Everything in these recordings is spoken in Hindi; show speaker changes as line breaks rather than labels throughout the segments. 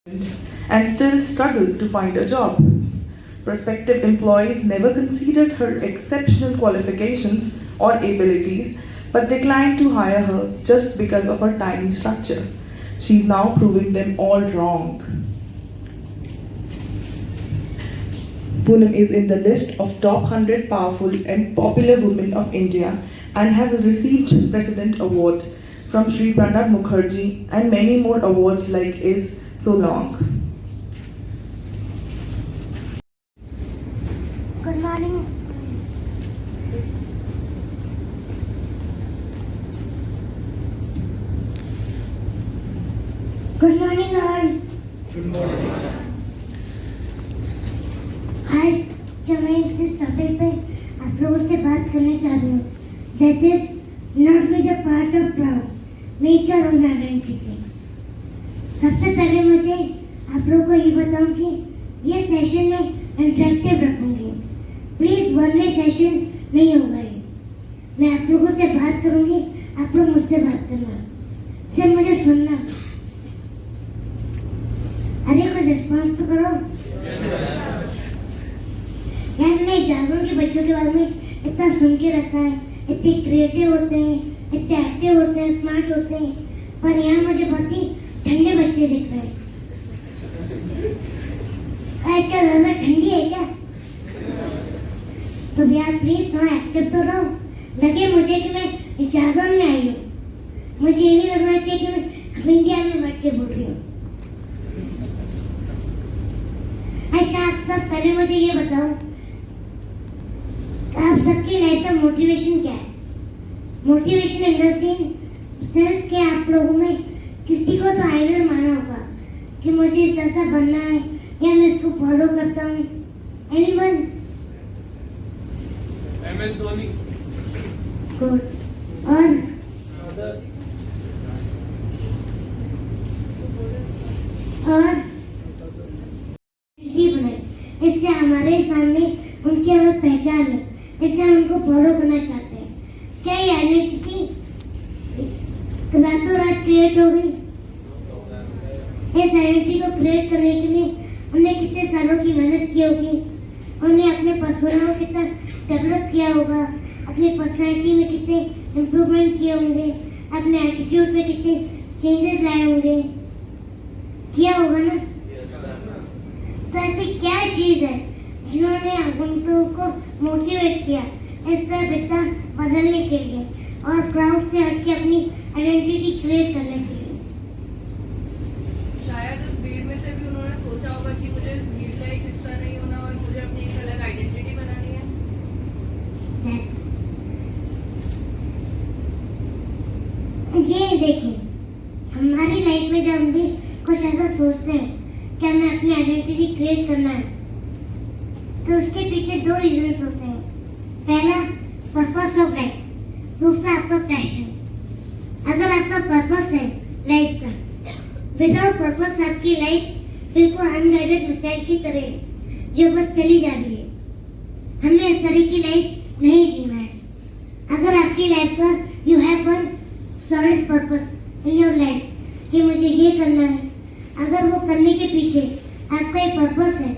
and still struggled to find a job. Prospective employees never considered her exceptional qualifications or abilities but declined to hire her just because of her tiny structure. She's now proving them all wrong. Poonam is in the list of top 100 powerful and popular women of India and has received President Award from Sri Pranab Mukherjee and many more awards like Is So Long.
Good morning. Good morning all.
Good morning.
आज मैं इस टॉपिक पे आप लोगों से बात करना चाह रही हूँ. That is not be the part of proud. Make your own identity. सबसे पहले मुझे आप लोगों को ये बताऊँ कि ये सेशन में इंटरेक्टिव रखूँगी. प्लीज वन वे सेशन नहीं होगा ये. मैं आप लोगों से बात करूँगी, आप लोग मुझसे बात करना. सिर्फ मुझे सुनना. अरे कुछ रिस्पॉन्स तो करो. यार मैं जागरूक के बच्चों के बारे में इतना सुन के रखा है, इतने क्रिएटिव होते हैं, इतने एक्टिव होते हैं, स्मार्ट होते हैं, पर यहाँ मुझे बहुत ही ठंडे बच्चे दिख रहे हैं. आजकल हमें ठंडी है क्या? तो यार प्लीज थोड़ा एक्टिव तो रहो. लगे मुझे कि मैं जागरण में आई हूँ. मुझे ये नहीं लगना चाहिए कि मैं इंडिया में बैठ के बोल रही हूँ. अच्छा आप सब पहले मुझे ये बताओ, आप सबकी लाइफ का मोटिवेशन क्या है? मोटिवेशन इन द सेंस कि आप लोगों में किसी को तो आइडल माना होगा कि मुझे इस जैसा बनना है या मैं इसको फॉलो करता हूँ. एनीवन?
MS धोनी.
गुड. और इससे हमारे सामने उनकी अलग पहचान है, इससे हम उनको फॉलो करना चाहते हैं. क्या ये आइडेंटिटी रातों रात क्रिएट हो गई? इस आइडेंटिटी को क्रिएट करने के लिए उन्हें कितने सालों की मेहनत की होगी, उन्हें अपने पर्सोना को कितना डेवलप किया होगा, अपनी पर्सनैलिटी में कितने इम्प्रूवमेंट किए होंगे, अपने एटीट्यूड में कितने चेंजेस लाए होंगे, किया होगा ना. तो ऐसी क्या चीज है जिन्होंने उनको मोटिवेट किया इस तरह बिता बदलने के लिए और प्राउड से हट के अपनी आइडेंटिटी क्रिएट करने के लिए?
शायद उस भीड़ में से भी उन्होंने सोचा होगा कि मुझे भीड़ का एक हिस्सा नहीं होना और मुझे अपनी एक अलग आइडेंटिटी बनानी है.
ये देखिए, हमारी लाइफ में जब हम भी कुछ ऐसा सोचते हैं कि हमें अपनी आइडेंटिटी क्रिएट करना है, तो उसके पीछे दो रीजंस होते हैं. पहला पर्पस ऑफ लाइफ, दूसरा आपका पैशन. अगर आपका पर्पस है लाइफ का, विदाउट पर्पस आपकी लाइफ बिल्कुल अनगाइडेड मिसाइल की तरह है जो बस चली जा रही है. हमें इस तरह की लाइफ नहीं जीना है. अगर आपकी लाइफ का you have one solid purpose in your life कि मुझे ये करना है, अगर वो करने के पीछे आपका एक पर्पस है,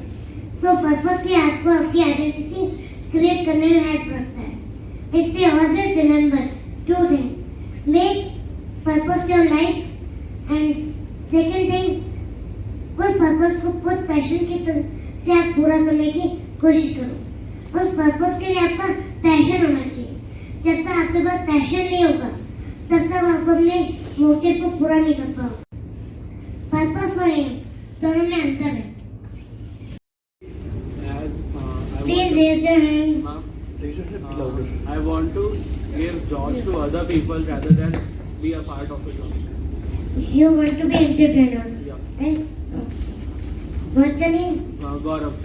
तो पर्पस से आपको आपकी आइडेंटिटी क्रिएट करने में हेल्प करता है. इससे always remember two thing, make purpose your life and second thing, उस पर्पस को खुद पैशन की तरह से आप पूरा करने की कोशिश करो. उस पर्पस के लिए आपका पैशन होना चाहिए. जब तक आपके पास पैशन नहीं होगा तब तक आप अपने मोटिव को पूरा नहीं कर पाओगे. पर्पस और एम दोनों में अंतर है. Please raise your hand.
I want to give jobs to other people rather than be a part of a job.
You want to be entrepreneur,
Yeah.
right? What's your name?
Gaurav.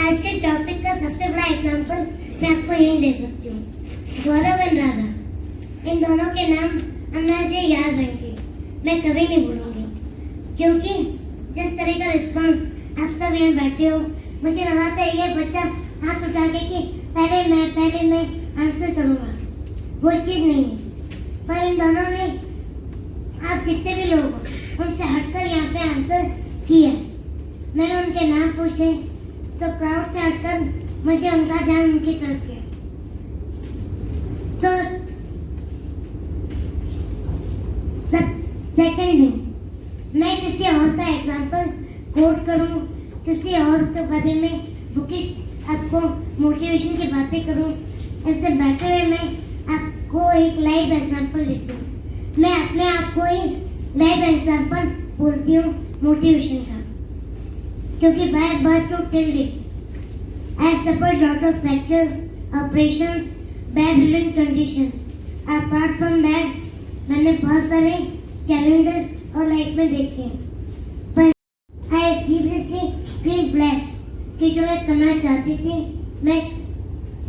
आज के टॉपिक का सबसे बड़ा एग्जांपल मैं आपको यही दे सकती हूँ. गौरव एंड राधा, इन दोनों के नाम मुझे याद रहेंगे, मैं कभी नहीं भूलूंगी. क्योंकि जिस तरह का रिस्पांस आप सब यहाँ बैठे हो, मुझे लगा था ये बच्चा हाथ उठा के कि पहले मैं आंसर करूँगा. वो चीज़ नहीं है. पर इन दोनों ने, आप जितने भी लोग हो, उनसे हटकर यहाँ पे आंसर किया। मैंने उनके नाम पूछे तो प्राउड से हटकर मुझे उनका ध्यान उनकी तरफ किया। तो सेकंड मैं किसी और का एग्जाम्पल कोट करूं, किसी और के बारे में बुकिश आपको मोटिवेशन की बातें करूं, इससे बेटर है मैं आपको एक लाइव एग्जाम्पल देती हूँ। मैं अपने आप को ही लाइव एग्जाम्पल बोलती हूँ मोटिवेशन का, क्योंकि by birth to till date I suffered lot of fractures, operations, bad reading condition. Apart from that मैंने बहुत सारे चैलेंजेस और लाइफ में देखे हैं, पर आई सीरियसली फील ब्लेस्ड कि जो मैं करना चाहती थी मैं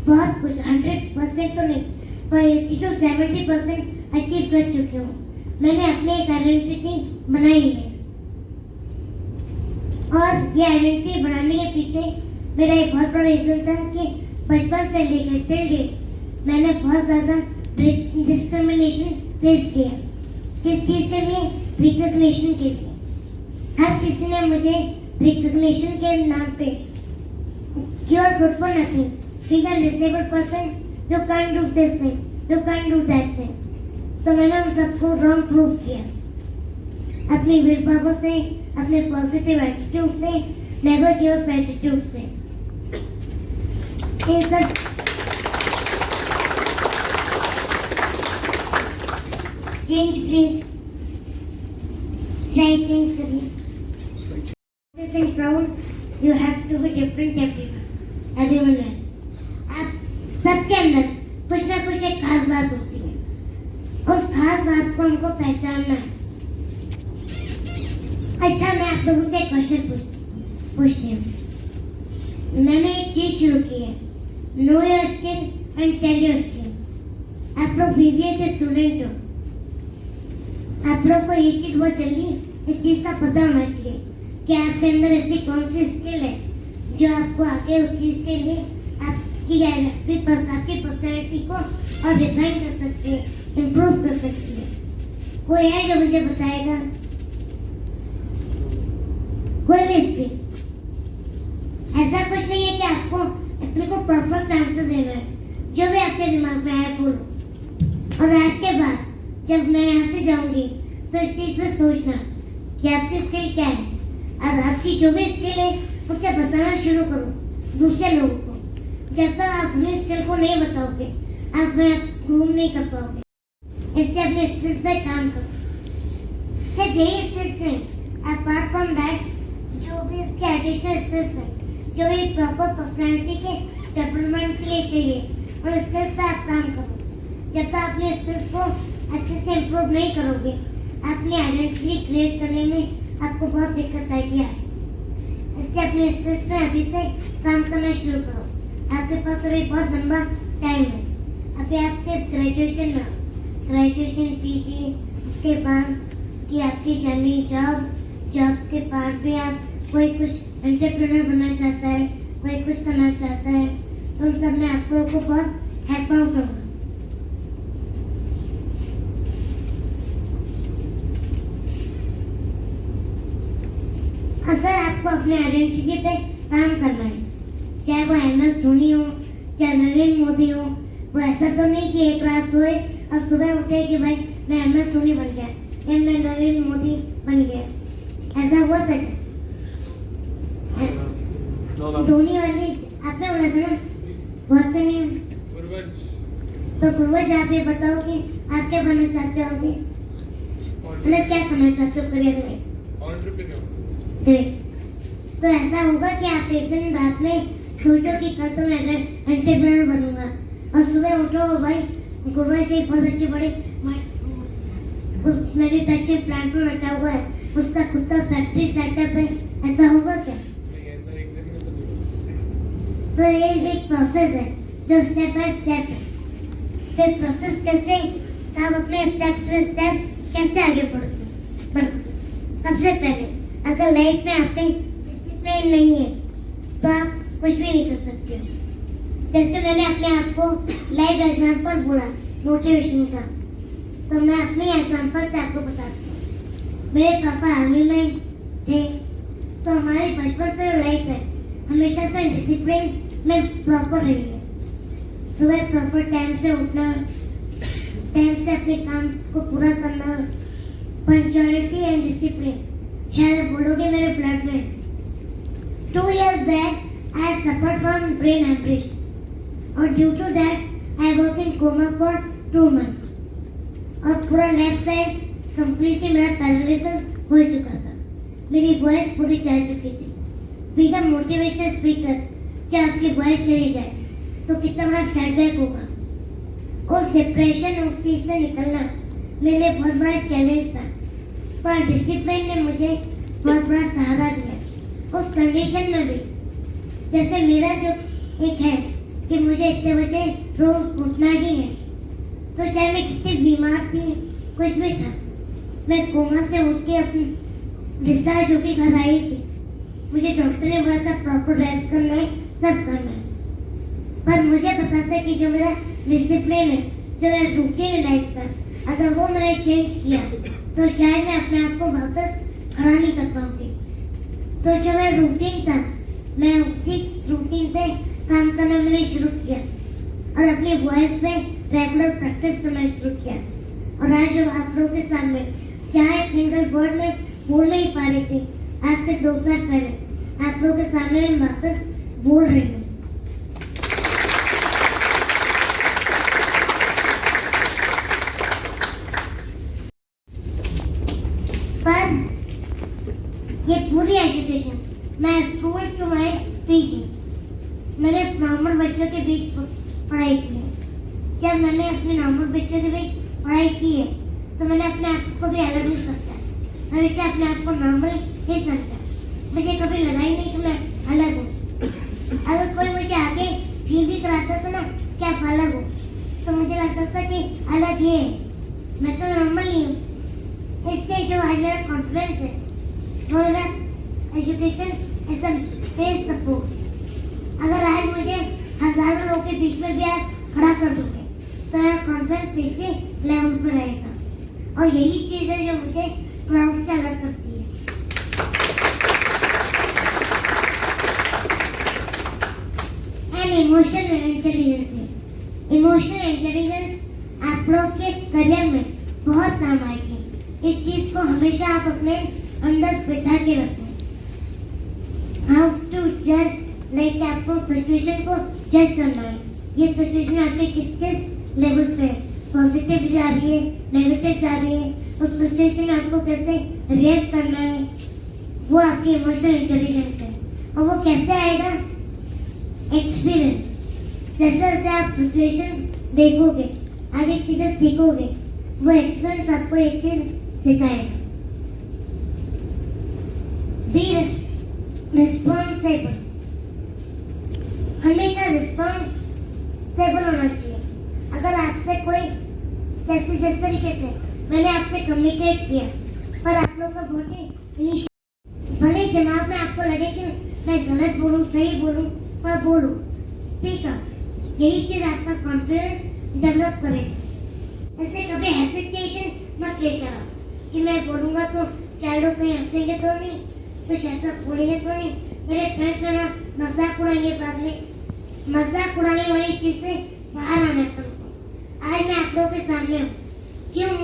बहुत कुछ 100% तो नहीं पर 80 to 70% अचीव कर चुकी हूँ। मैंने अपनी एक आइडेंटिटी बनाई है और ये आइडेंटिटी बनाने के पीछे मेरा एक बहुत बड़ा रीजन था कि बचपन से लेकर टिल डेट मैंने बहुत ज़्यादा डिस्क्रिमिनेशन फेस किया। किस चीज़ के लिए? रिकग्निशन के लिए। हर किसी ने मुझे रिकग्निशन के नाम पे you are good for nothing, you are disabled person, you can do this thing, you can do that thing. तो मैंने उन सबको रॉन्ग प्रूव किया अपनी विल पावर से, अपने पॉजिटिव एटीट्यूड से, नेवर गिव अप एटीट्यूड से। इन सब चेंज प्लीज, स्लाइड चेंज करिए। This is proud, you have to be different everyone else. आप सबके अंदर कुछ ना कुछ एक खास बात होती है, उस खास बात को हमको पहचानना है। अच्छा, मैं आप लोगों से एक क्वेश्चन पूछती हूँ। मैंने एक चीज शुरू की है, know your skill and tell your skill. आप लोग बीबीए के स्टूडेंट हो, आप लोग को ये चीज बहुत जल्दी इस चीज का पता होना चाहिए कि आपके अंदर ऐसी कौन सी स्किल है जो आपको आगे उस चीज के लिए आपकी पर्सनैलिटी को और रिफाइन कर सकती है, इम्प्रूव कर सकती है। कोई है जो मुझे बताएगा? कोई भी स्किल? ऐसा कुछ नहीं है कि आपको अपने को परफेक्ट आंसर देना है, जो भी आपके दिमाग में आए बोलो। और आज के बाद जब मैं यहाँ से जाऊंगी तो इस चीज पे सोचना कि आपकी स्किल क्या है। अब आपकी जो भी स्किल है उसे बताना शुरू करो दूसरे लोगों को। जब तक आप अपनी स्किल को नहीं बताओगे आप में ग्रूम नहीं कर पाओगे। इससे अपने स्किल्स पे काम करो। सिर्फ यही स्किल्स नहीं, अपार्ट फ्रॉम दैट जो भी इसके एडिशनल स्किल्स हैं, जो भी प्रॉपर पर्सनैलिटी के डेवलपमेंट के लिए चाहिए, उन स्किल्स पे आप काम करो। जब तक अपने स्किल्स को अच्छे से इम्प्रूव नहीं करोगे, अपनी आइडेंटिटी क्रिएट करने में आपको बहुत दिक्कत आएगी। इसलिए अपने स्किल्स पे अभी से काम करना शुरू करो। आपके पास अभी बहुत लंबा टाइम है। अभी आपके ग्रेजुएशन में, ग्रेजुएशन पीजी, उसके बाद की आपकी जर्नी जॉब के बाद भी आप कोई कुछ एंटरप्रेन्योर बनना चाहता है, कोई कुछ करना चाहता है, तो उन सब में आप लोगों को बहुत हेल्प आउट होगा। अगर आपको अपने आइडेंटिटी पे काम करना है, चाहे वो MS धोनी हो, चाहे नरेंद्र मोदी हो, वो ऐसा तो नहीं कि एक रात सोए और सुबह उठे कि भाई मैं MS धोनी बन गया या मैं नरेंद्र मोदी बन गया। ऐसा हुआ था धोनी वाली आपने बोला था ना, बहुत से नहीं। तो पूर्वज आप ये बताओ कि आप क्या बनना चाहते होगे, मतलब क्या करना चाहते हो करियर में? तो ऐसा होगा कि आप एक दिन रात में सोचो कि कल तो मैं एंटरप्रेन्योर बनूंगा और सुबह उठो भाई गुरुवार से बहुत अच्छे बड़े मैन्युफैक्चरिंग प्लांट में बैठा हुआ है, उसका खुद का फैक्ट्री सेटअप है। ऐसा होगा क्या? तो ये एक प्रोसेस है जो स्टेप बाय स्टेप है। तो प्रोसेस कैसे आप अपने स्टेप बाय स्टेप कैसे आगे बढ़ते? सबसे पहले अगर लाइफ में आपके डिसिप्लिन नहीं है तो आप कुछ भी नहीं कर सकते हो। जैसे मैंने अपने आप को लाइव एग्जांपल बोला मोटिवेशन का, तो मैं अपने एग्जांपल से आपको बताती हूँ। मेरे पापा आर्मी में थे, तो हमारी बचपन से लाइफ है हमेशा से डिसिप्लिन में प्रॉपर रही है। सुबह प्रॉपर टाइम से उठना, टाइम से अपने काम को पूरा करना, पंक्चुअलिटी एंड डिसिप्लिन शायद आप बोलोगे मेरे ब्लड में। 2 years back, I suffered from brain hemorrhage, और due to that, I was in coma for 2 months. और पूरा लेफ्ट साइड कंप्लीटली मेरा पैरालिसिस हो चुका था। मेरी वॉइस पूरी चल चुकी थी। बीच मोटिवेशनल स्पीकर कि आपकी वॉइस चली जाए तो कितना बड़ा सेटबैक होगा। उस डिप्रेशन, उस चीज से निकलना मेरे लिए बहुत बड़ा चैलेंज था, पर डिसिप्लिन ने मुझे बहुत बड़ा सहारा दिया। उस कंडीशन में भी जैसे मेरा जो एक है कि मुझे इतने बजे रोज उठना ही है, तो चाहे मैं कितनी बीमार थी, कुछ भी था, मैं कोमा से उठ के अपनी डिस्चार्ज होकर घर आई थी। मुझे डॉक्टर ने बोला था प्रॉपर रेस्ट करना है, सब करना है, पर मुझे पता था कि जो मेरा डिसिप्लिन है, जो मेरा रूटीन लाइफ था, अगर वो मैंने चेंज किया तो शायद मैं अपने आप को वापस खड़ा नहीं कर पाऊंगी। तो जो मेरा रूटीन था, मैं उसी रूटीन पे काम करना मैंने शुरू किया और अपनी वॉइस पे रेगुलर प्रैक्टिस करना शुरू किया। और आज जो आप लोगों के सामने चाहे सिंगल वर्ड में बोल नहीं पा रही थी, आज से 2 साल पहले आप लोगों के सामने मैं वापस बोल रही हूँ। पर ये पूरी एजुकेशन मैं स्कूल टू माई पीजी मैंने नॉर्मल बच्चों के बीच पढ़ाई की है। जब मैंने अपने नॉर्मल बच्चों के बीच पढ़ाई की है तो मैंने अपने आप को भी अलग नहीं समझा, हमेशा अपने आप को नॉर्मल ही समझा। मुझे कभी लगा ही नहीं कि मैं अलग हूँ। अगर कोई मुझे आगे फील भी कराता था ना कि आप अलग हो, तो मुझे लगता था कि अलग ये है, मैं तो नॉर्मल ही हूँ। इसलिए जो आज मेरा कॉन्फिडेंस है वो मेरा education is the best support. अगर आज मुझे हजारों लोगों के बीच में भी आज खड़ा कर दोगे तो मेरा कॉन्फिडेंस इसी लेवल पर रहेगा, और यही चीज़ है जो मुझे प्राउड से अलग करती है। And emotional intelligence, emotional intelligence आप लोग के करियर में बहुत काम आएगी। इस चीज को हमेशा आप अपने अंदर बिठा के रखें। हाउ टू जज, लाइक आपको सिचुएशन को जज करना है, ये सिचुएशन आपके किस लेवल पे है, पॉजिटिव जा रही है, नेगेटिव जा रही है, उस सिचुएशन में आपको कैसे रिएक्ट करना है, वो आपकी इमोशनल इंटेलिजेंस है। और वो कैसे आएगा? एक्सपीरियंस। जैसे जैसे आप सिचुएशन देखोगे, आगे चीजें सीखोगे, वो एक्सपीरियंस आपको एक चीज सिखाएगा। बी रिस्पॉन्सिबल, हमेशा रिस्पॉन्सिबल होना चाहिए। अगर आपसे कोई जैसे जिस तरीके से मैंने आपसे कम्युनिकेट किया, पर आप लोग का बहुत ही भले दिमाग में आपको लगे कि मैं गलत बोलूं सही बोलूं, पर बोलूं, स्पीक अप। यही चीज आपका कॉन्फिडेंस डेवलप करेगा। ऐसे कभी हेसिटेशन मत लेकर आओ कि मैं बोलूंगा तो चार लोग कहीं हंसेंगे तो नहीं, तो ऐसा बोलेंगे तो नहीं, मेरे फ्रेंड्स मेरा मजाक उड़ाएंगे, बाद में मजाक उड़ाने वाली चीज से बाहर आना तुमको। आज मैं आप लोगों के सामने हूँ, क्यों?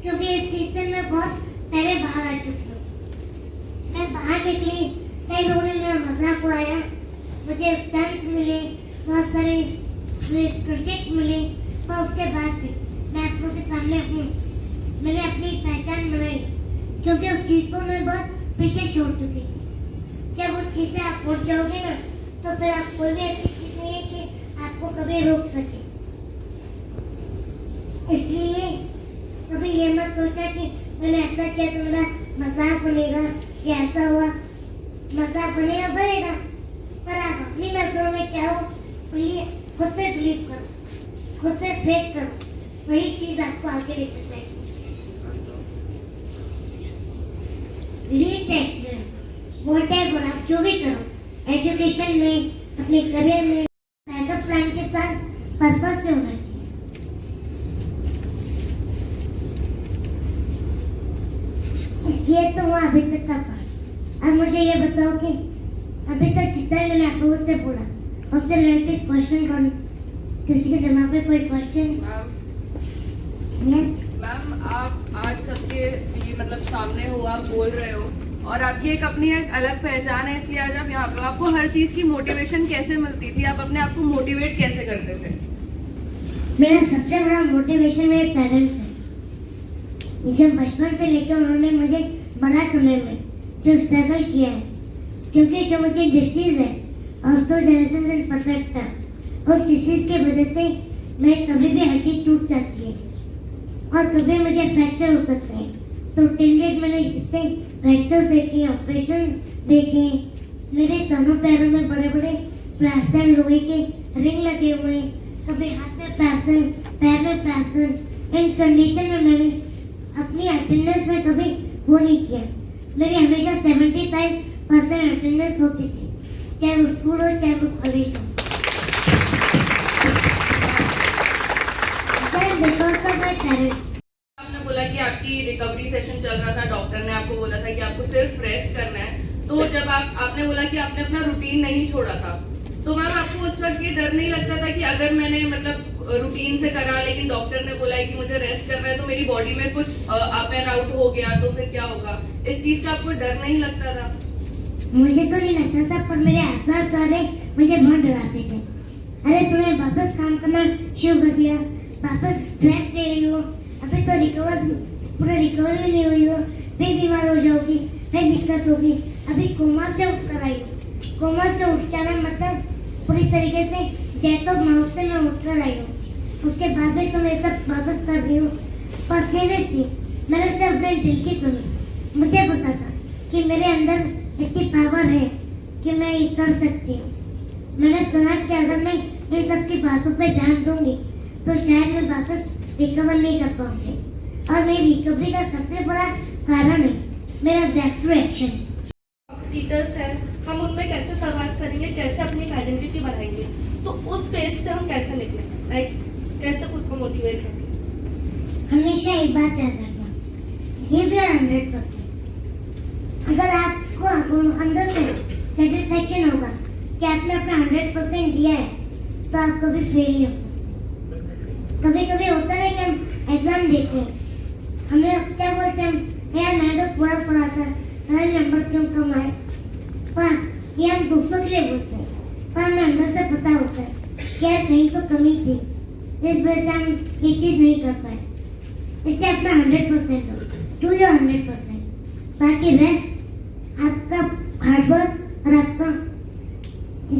क्योंकि इस चीज से मैं बहुत पहले बाहर आ चुकी हूँ। मैं बाहर निकली, कई लोगों ने मेरा मजाक उड़ाया, मुझे फैंस मिले, बहुत सारे क्रिटिक्स मिले, पर उसके बाद भी मैं आप लोगों के सामने हूँ। मैंने अपनी पहचान बनाई, क्योंकि उस चीज को मैं बहुत पीछे छोड़ चुकी थी। जब उस चीज से आप उठ जाओगे ना, तो फिर आप कोई भी ऐसी चीज नहीं है कि आपको कभी रोक सके। इसलिए कभी ये मत सोचा कि मैंने ऐसा किया तो मेरा मजाक बनेगा, या ऐसा हुआ मजाक बनेगा, पर आप अपनी नजरों में क्या हो, खुद पे बिलीव करो, खुद पे फेक करो, वही चीज आपको आगे लेकर जाएगी। लीड एक्शन, व्हाटएवर आप जो भी करो, एजुकेशन में, अपने करियर में, बैकअप प्लान के साथ पर्पस से होना चाहिए। तो हुआ अभी तक का पार्ट। अब मुझे ये बताओ कि अभी तक जितना मैंने अप्रोच से बोला उससे रिलेटेड क्वेश्चन कौन, किसी के दिमाग में कोई क्वेश्चन? यस
मैम आप आज सबके ये मतलब सामने हो, आप बोल रहे हो और आपकी एक अपनी एक अलग पहचान है, इसलिए आज आप यहाँ पे। आपको हर चीज की मोटिवेशन कैसे मिलती थी? आप अपने आप को मोटिवेट कैसे करते थे?
मेरा सबसे बड़ा मोटिवेशन मेरे पेरेंट्स है। जब बचपन से लेकर उन्होंने मुझे बड़ा समय में जो स्ट्रगल किया है, क्योंकि जो मुझे डिसीज है ऑस्टियोजेनेसिस इम्परफेक्टा, और डिसीज की वजह से मैं कभी भी हड्डी टूट सकती है और कभी मुझे फ्रैक्चर हो सकते हैं। तो टिल डेट मैंने जितने फ्रैक्चर्स देखे, ऑपरेशन देखे, मेरे दोनों पैरों में बड़े बड़े प्लास्टर, लोहे के रिंग लगे हुए हैं, कभी हाथ में प्लास्टर, पैर में प्लास्टर। इन कंडीशन में मैंने अपनी अटेंडेंस में कभी वो नहीं किया। मेरी हमेशा 75% अटेंडेंस होती थी, चाहे वो स्कूल हो चाहे वो कॉलेज हो। Because of my parents.
आपने बोला कि आपकी रिकवरी सेशन चल रहा था, डॉक्टर ने आपको बोला था कि आपको सिर्फ रेस्ट करना है। तो जब आपने बोला कि आपने अपना रूटीन नहीं छोड़ा था, तो मैम आपको उस वक्त ये डर नहीं लगता था कि अगर मैंने मतलब रूटीन से करा लेकिन डॉक्टर ने बोला है कि मुझे रेस्ट करना है, तो मेरी बॉडी में कुछ अप एंड आउट हो गया तो फिर क्या होगा? इस चीज का आपको डर नहीं लगता था?
मुझे तो नहीं लगता था, पर मेरे आसपास वाले मुझे बहुत डराते थे। अरे तुमने वापस काम करना शुरू कर दिया, वापस स्ट्रेस दे रही हो, अभी तो पूरा रिकवरी नहीं हुई हो, फिर बीमार हो जाओगी, फिर दिक्कत होगी। अभी कोमा से उठ कर आई हो, कोमा से उठ के आना मतलब पूरी तरीके से डेथ ऑफ माउथ से मैं उठ कर आई हूँ। उसके बाद भी तुम ये सब वापस कर रही हो। पर सीरियसली मैंने सिर्फ अपने दिल की सुनी। मुझे पता था कि मेरे अंदर इतनी पावर है कि मैं ये कर सकती हूँ। मैंने सुना कि अगर मैं इन सब की बातों पे ध्यान दूंगी तो शायद मैं वापस रिकवर नहीं कर पाऊंगी। और मेरी रिकवरी का सबसे बड़ा कारण है मेरा बैक टू एक्शन।
टीचर्स हैं, हम उनमें कैसे सर्वाइव करेंगे, कैसे अपनी आइडेंटिटी बनाएंगे, तो उस फेज से हम कैसे निकलें, लाइक कैसे खुद को मोटिवेट करें?
हमेशा एक बात याद रखना, गिव योर 100%। अगर आपको अंदर से सेटिस्फेक्शन होगा कि आपने अपना 100% दिया है, तो आप कभी फेल नहीं हो सकते। कभी कभी होता है कि हम एग्जाम देते हैं, हमें क्या बोलते हैं, यार मैं तो पूरा पढ़ा था, मेरे नंबर क्यों कम आए? पर ये हम दूसरों के लिए बोलते हैं, पर हमें अंदर से पता होता है कि यार कहीं तो कमी थी, इस वजह से हम ये चीज़ नहीं कर पाए। इसलिए अपना 100% दो, डू योर 100%। बाकी रेस्ट आपका हार्डवर्क और आपका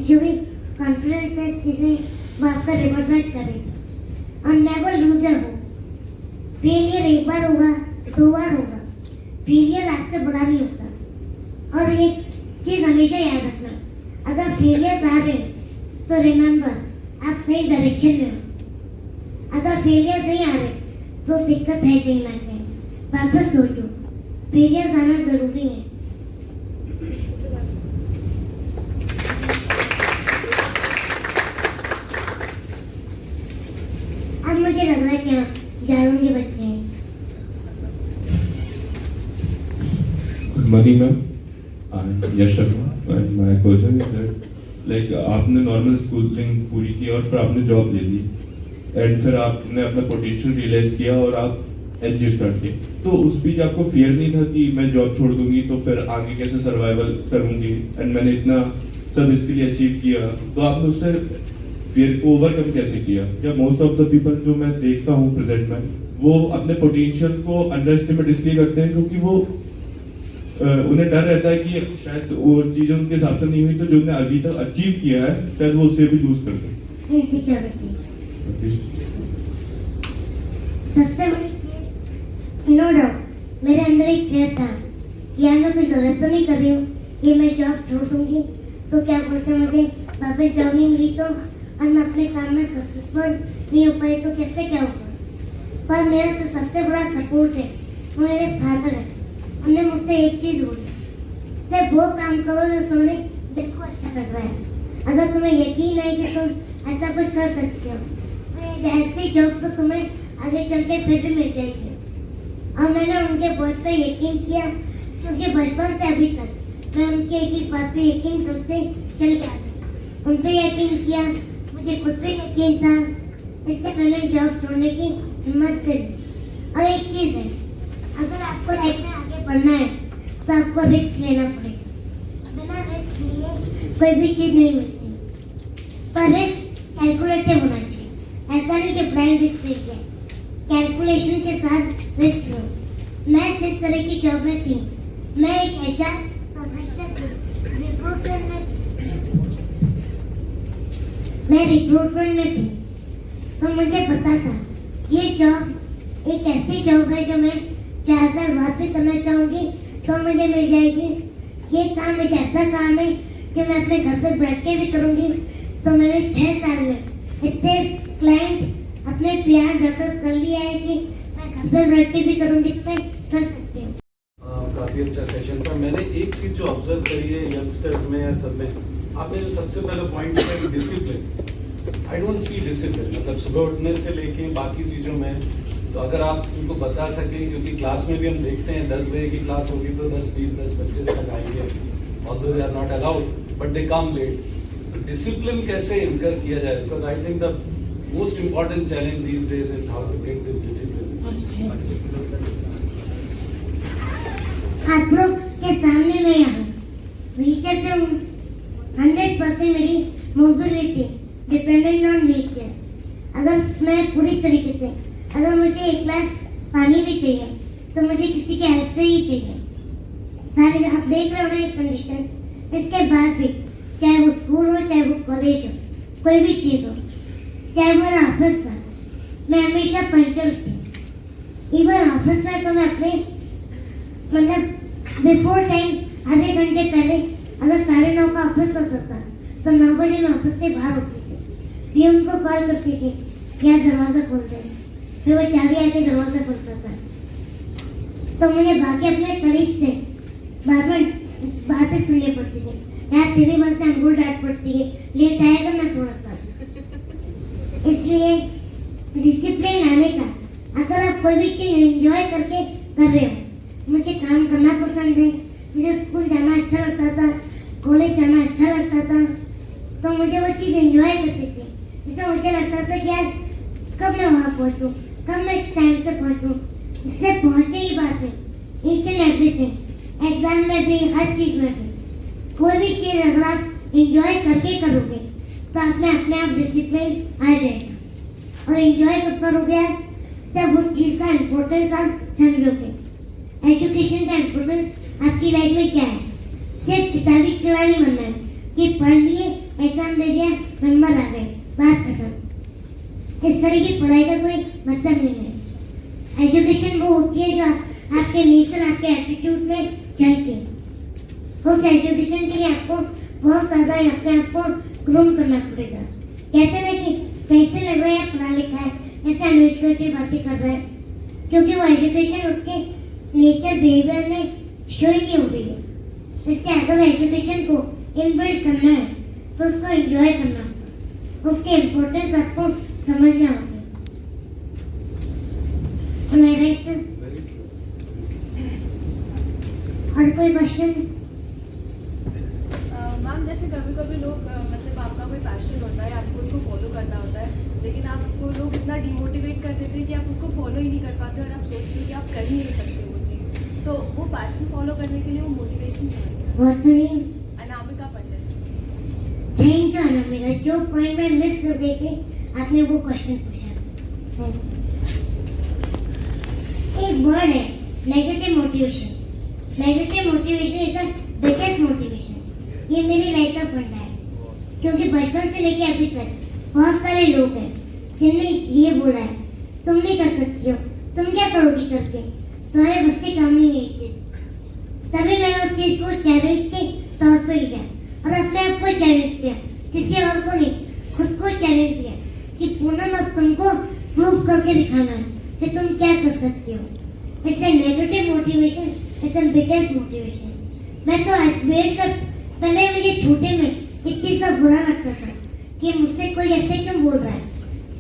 जो भी कॉन्फिडेंस है जिसे वो आपका रिवॉर्ड करेगा। और never lose your hope. Failure एक बार होगा, 2 बार होगा, फेलियर आपसे बड़ा नहीं होता। और एक चीज़ हमेशा याद रखना, अगर फेलियर्स आ रहे हैं तो रिमेंबर आप सही डायरेक्शन में हो। अगर फेलियर्स नहीं आ रहे तो दिक्कत है कहीं ना कहीं। वापस सोचो, फेलियर्स आना जरूरी है। अब मुझे लग रहा है कि जारून के बच्चे हैं।
Good morning, ma'am. I'm Yash Sharma, and my question is that, like, आपने नॉर्मल स्कूलिंग पूरी की और फिर आपने जॉब ले ली, एंड फिर आपने अपना पोटेंशियल रियलाइज किया और आप एनजीओ स्टार्ट किए। तो उस बीच आपको फियर नहीं था कि मैं जॉब छोड़ दूंगी तो फिर आगे कैसे सर्वाइवल करूंगी, एंड मैंने इतना सब इसके लिए अचीव किया, तो आपने उससे फियर को ओवरकम कैसे किया? क्या मोस्ट ऑफ द पीपल जो मैं देखता हूँ प्रेजेंट में, वो अपने पोटेंशियल को अंडर एस्टिमेट इसलिए करते हैं क्योंकि वो उन्हें डर रहता है कि शायद वो चीजें उनके हिसाब से नहीं हुई, तो जो उन्हें अभी तक अचीव किया है शायद वो उसे भी लूज कर दें।
इनसिक्योरिटी सबसे बड़ी चीज, नो डाउट मेरे अंदर एक फेयर था कि यार मैं कुछ गलत तो नहीं कर रही हूँ, कि मैं जॉब छोड़ दूंगी तो क्या बोलते हैं, मुझे वापस जॉब नहीं मिली तो और मैं अपने काम में सक्सेसफुल नहीं हो पाई तो कैसे क्या होगा। पर मेरा जो सबसे बड़ा सपोर्ट है वो मेरे फादर है। उन्होंने मुझसे एक चीज़ बोली, सिर्फ वो काम करो जो तुम्हें दिल को अच्छा लग रहा है। अगर तुम्हें यकीन है कि तुम ऐसा कुछ कर सकते हो तो ऐसी जॉब तो तुम्हें आगे चल के फिर भी मिल जाएगी। और मैंने उनके वर्ड पे यकीन किया, क्योंकि बचपन से अभी तक मैं उनके एक एक बात पे यकीन करते चल गया था। उन पे यकीन किया, मुझे खुद पे यकीन था, इसलिए मैंने जॉब छोड़ने की हिम्मत करी। और एक चीज़ है, अगर आपको लाइफ में आगे बढ़ना है तो आपको रिस्क लेना पड़ेगा। बिना रिस्क लिए कोई भी चीज़ नहीं मिलती, पर रिस्क कैलकुलेटिव होना चाहिए। ऐसा नहीं कि ब्लाइंड रिस्क लीजिए, कैलकुलेशन के साथ रिस्क लो। मैं जिस तरह की जॉब में थी, मैं एक HR प्रोफेशनल रिक्रूटमेंट में थी, तो मुझे पता था ये जॉब एक ऐसी जॉब है जो मैं 4 साल बाद भी करना चाहूँगी तो मुझे मिल जाएगी। ये काम एक ऐसा काम है कि मैं अपने घर पर बैठ के भी करूँगी। तो मैंने 6 साल में इतने क्लाइंट अपने प्यार डेवलप कर लिया है कि मैं घर पर बैठ के भी करूँगी, तो मैं कर सकती हूँ।
काफी अच्छा सेशन था। मैंने एक चीज जो ऑब्जर्व करी है यंगस्टर्स में या सब में, आपने जो सबसे पहले पॉइंट किया कि discipline. I don't see discipline, मतलब सुबह उठने से लेके बाकी चीजों में। तो अगर आप उनको बता सकें, क्योंकि क्लास में भी हम देखते हैं 10 बजे की क्लास होगी तो 10-20-10-25 तक आएंगे, although they are not allowed but they come late. Discipline कैसे इनकर किया जाए, because I think the most important challenge these days is how to get this discipline.
आप लोग के सामने मैं यहाँ व्हीलचेयर पे हूँ। 100% मेरी मोबिलिटी डिपेंडेंट ऑन व्हीलचेयर। अगर मैं पूरी तरीके से, अगर मुझे एक ग्लास पानी भी चाहिए तो मुझे किसी के हेल्प से ही चाहिए। सारे आप देख रहे हो ना ये कंडीशन। इसके बाद भी चाहे वो स्कूल हो, चाहे वो कॉलेज हो, कोई भी चीज़ हो, चाहे वो मेरा ऑफिस था, मैं हमेशा पंचर थी। इवन ऑफिस में तो मैं अपने मतलब बिफोर टाइम आधे घंटे पहले, अगर 9:30 का ऑफिस होता था तो 9 बजे मैं ऑफिस से बाहर उठती थी। ये उनको कॉल करती थी, यार दरवाज़ा खोल दे, फिर वो चाबी आके दरवाज़ा खोलता था। तो मुझे बाकी अपने कलीग से बाद में बातें सुननी पड़ती थी, यार तेरी वजह से हमको डांट पड़ती है, लेट आएगा मैं थोड़ा सा। इसलिए डिसिप्लिन आने का, अगर आप कोई भी चीज़ एंजॉय करके कर रहे हो, मुझे काम करना पसंद है, मुझे स्कूल जाना अच्छा लगता था, कॉलेज जाना अच्छा लगता था, तो मुझे वो चीज़ एंजॉय करती थी। जैसे मुझे लगता था कि यार कब मैं वहाँ पहुँचूँ, कब मैं टाइम से पहुँचूँ। इससे पहुँचने की बात है, ईच एंड एवरीथिंग, एग्जाम में भी, हर चीज़ में भी, कोई भी चीज़ अगर आप एंजॉय करके करोगे तो आप में अपने आप डिसिप्लिन आ जाएगा। और एंजॉय कब करोगे तब उस चीज़ का इम्पोर्टेंस आप समझोगे। एजुकेशन का इम्पोर्टेंस आपकी लाइफ में क्या है? सिर्फ किताबी खिलाड़ी बनना है कि पढ़ लिए, एग्जाम दे दिया, नंबर आ गए, बात खत्म। इस तरह की पढ़ाई का कोई मतलब नहीं है। एजुकेशन वो होती है जो आपके नेचर, आपके एटीट्यूड में चलती है। उस एजुकेशन के लिए आपको बहुत ज़्यादा अपने आप को ग्रूम करना पड़ेगा। कहते ना कि कैसे लग रहा है पढ़ा लिखा है, ऐसे एडमिनिस्ट्रेटिव बातें कर रहा है, क्योंकि वो एजुकेशन उसके नेचर बिहेवियर में शो ही नहीं हो रही है। इसके अगर एजुकेशन को इनबिल्ड करना है तो उसको एंजॉय करना होगा, उसके इम्पोर्टेंस आपको समझना होगा। और कोई क्वेश्चन?
मैम जैसे कभी कभी लोग मतलब आपका कोई पैशन होता है, आपको उसको फॉलो करना होता है, लेकिन आपको लोग इतना डिमोटिवेट कर देते हैं कि आप उसको फॉलो ही नहीं कर पाते और आप सोचते हो कि आप कर ही नहीं सकते वो चीज़। तो वो पैशन फॉलो करने के लिए वो मोटिवेशन क्या है? अनामिका पंडित।
थैंक यू अनामिका, जो पॉइंट में मिस कर गई थी आपने वो क्वेश्चन पूछा। एक वर्ड है negative motivation. Negative motivation is the biggest motivation. ये मेरी लाइफ का फंडा है, क्योंकि बचपन से लेके अभी तक बहुत सारे लोग हैं जिन्होंने ये बोला है तुम नहीं कर सकती हो, तुम क्या करोगी करके, तुम्हारे बस के काम नहीं है ये चीज। तभी मैंने उस चीज को चैलेंज के तौर पर लिया और अपने आप को चैलेंज किया, किसी और को नहीं, खुद को चैलेंज किया कि पूनम अब तुमको प्रूव करके दिखाना है कि तुम क्या कर सकती हो। इससे negative motivation is the biggest motivation. मैं तो वेट कर, पहले मुझे छोटे में इस चीज़ का बुरा लगता था कि मुझसे कोई ऐसे क्यों बोल रहा है,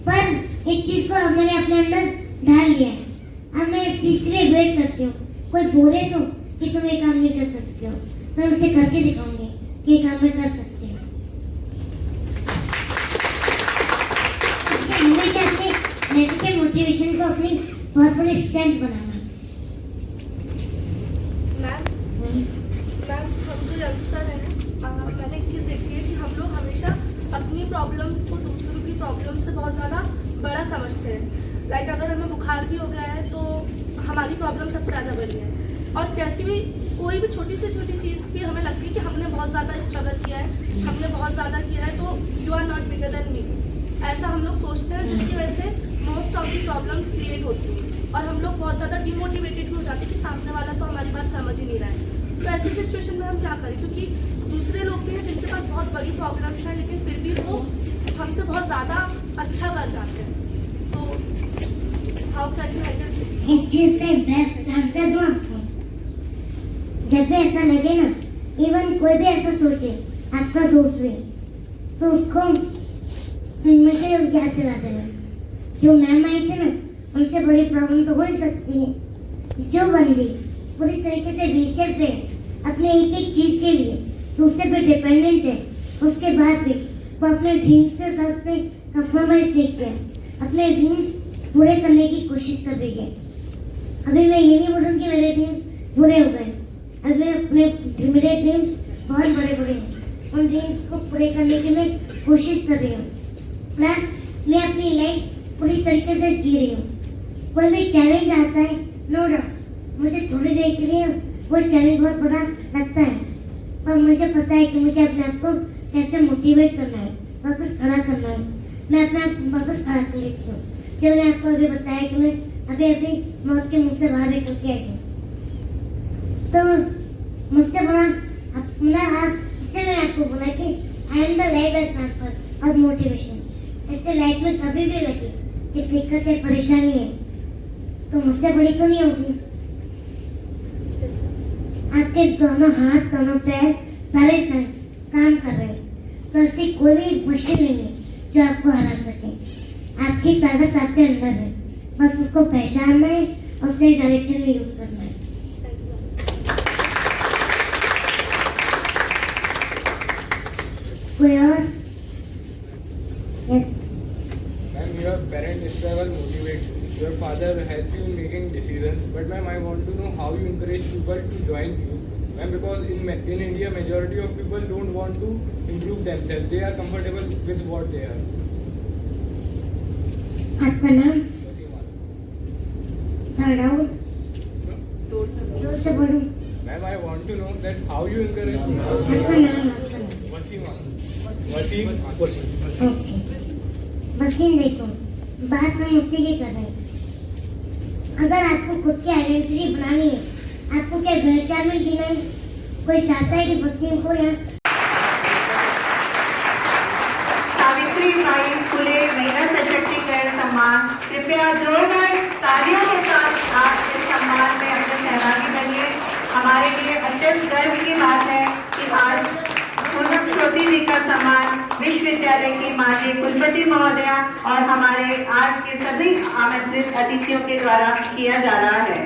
पर इस चीज़ को अब मैंने अपने अंदर डाल लिया है। अब मैं इस चीज़ के लिए वेट करती हूँ, कोई बोले तो कि तुम ये काम नहीं कर सकते हो, मैं उसे करके दिखाऊंगी कि ये काम मैं कर सकती हूँ। हमेशा अपने नेगेटिव मोटिवेशन को अपनी बहुत बड़ी स्ट्रेंथ बनाना।
मैम हम जो यंगस्टर हैं मैंने एक चीज़ देखी है कि हम लोग हमेशा अपनी प्रॉब्लम्स को दूसरों की प्रॉब्लम से बहुत ज़्यादा बड़ा समझते हैं। लाइक अगर हमें बुखार भी हो गया है तो हमारी प्रॉब्लम सबसे ज़्यादा बड़ी है, और जैसी भी कोई भी छोटी से छोटी चीज़ भी हमें लगती है कि हमने बहुत ज़्यादा स्ट्रगल किया है, हमने बहुत ज़्यादा किया है, तो you are not bigger than me, ऐसा हम लोग सोचते हैं, जिसकी वजह से most of the problems create होती हैं और हम लोग बहुत ज़्यादा डिमोटिवेटेड भी हो जाते हैं कि सामने वाला तो हमारी बात समझ ही नहीं रहा है। तो ऐसी सिचुएशन में हम क्या करें, क्योंकि दूसरे लोग भी हैं जिनके पास बहुत बड़ी प्रॉब्लम्स हैं लेकिन फिर भी वो हमसे बहुत ज़्यादा अच्छा कर जाते हैं, तो हाउ कैन यू हैंडल
इस चीज का बेस्ट आंसर दूं आपको। जब भी ऐसा लगे ना, इवन कोई भी ऐसा सोचे आपका दोस्त भी, तो उसको मुझे याद दिला देना, जो मैम आई थी ना, उनसे बड़ी प्रॉब्लम तो हो ही सकती है। जो बंदी पूरी तरीके से व्हीलचेयर पे अपने एक एक चीज के लिए दूसरे पे डिपेंडेंट है, उसके बाद भी वो अपने ड्रीम्स के साथ से कंप्रोमाइज नहीं किया, अपने ड्रीम्स पूरे करने की कोशिश कर रही है। अभी मैं ये नहीं बोलूँ कि मेरे ड्रीम्स पूरे हो गए, अभी मेरे ड्रीम्स बहुत बड़े बड़े हैं, उन ड्रीम्स को पूरे करने की मैं कोशिश कर रही हूँ। प्लस मैं अपनी लाइफ पूरी तरीके से जी रही हूँ। कोई भी चैलेंज आता है, नो डाउट मुझे थोड़ी देर के लिए वो चैलेंज बहुत बड़ा लगता है, पर मुझे पता है कि मुझे अपने आप को कैसे मोटिवेट करना है, वापस खड़ा करना है। मैं अपने आप वापस खड़ा कर लेती हूँ। जब मैंने आपको अभी बताया कि मैं अभी मौत के मुंह से बाहर निकल के आई हूँ, तो मुझसे बड़ा अपना आप, इससे मैंने आपको बोला कि I am the life transfer of motivation. इससे लाइफ में कभी भी लगे कि दिक्कत है, परेशानी है, तो मुझसे बड़ी तो नहीं होगी। आपके दोनों हाथ, दोनों पैर सारे काम कर रहे हैं, तो ऐसी कोई भी मुश्किल नहीं है जो आपको हरा सके। आपकी ताकत आपके अंदर है, बस उसको पहचानना है और सही डायरेक्शन में यूज करना है। कोई और? Yes.
Ma'am, your parents struggle motivate you. Your father helps you in making decisions. But ma'am, I want to know how you encourage people to join you. Ma'am, because in India, majority of people don't want to improve themselves. They are comfortable with what they are.
आपका नाम? Third out? जोर से बोलूं?
Ma'am, I want to know that how you encourage
आपका नाम?
Wasim.
ओके, वसीम, देखो बात हम मुझसे ये कर रहे हैं। अगर आपको खुद की आइडेंटिटी बनानी है, आपको क्या भ्रष्टाचार में जीना है? कोई चाहता है कि वसीम को या
सावित्री बाई फुले महिला सशक्तिकरण सम्मान, कृपया जोरदार तालियों के साथ आप इस सम्मान में अपने सहभागी बनिए। हमारे लिए अत्यंत गर्व की बात है कि आज पूर्णम श्रोती जी का सम्मान विश्वविद्यालय की माननीय कुलपति महोदया और हमारे आज के सभी आमंत्रित अतिथियों के द्वारा किया जा रहा है।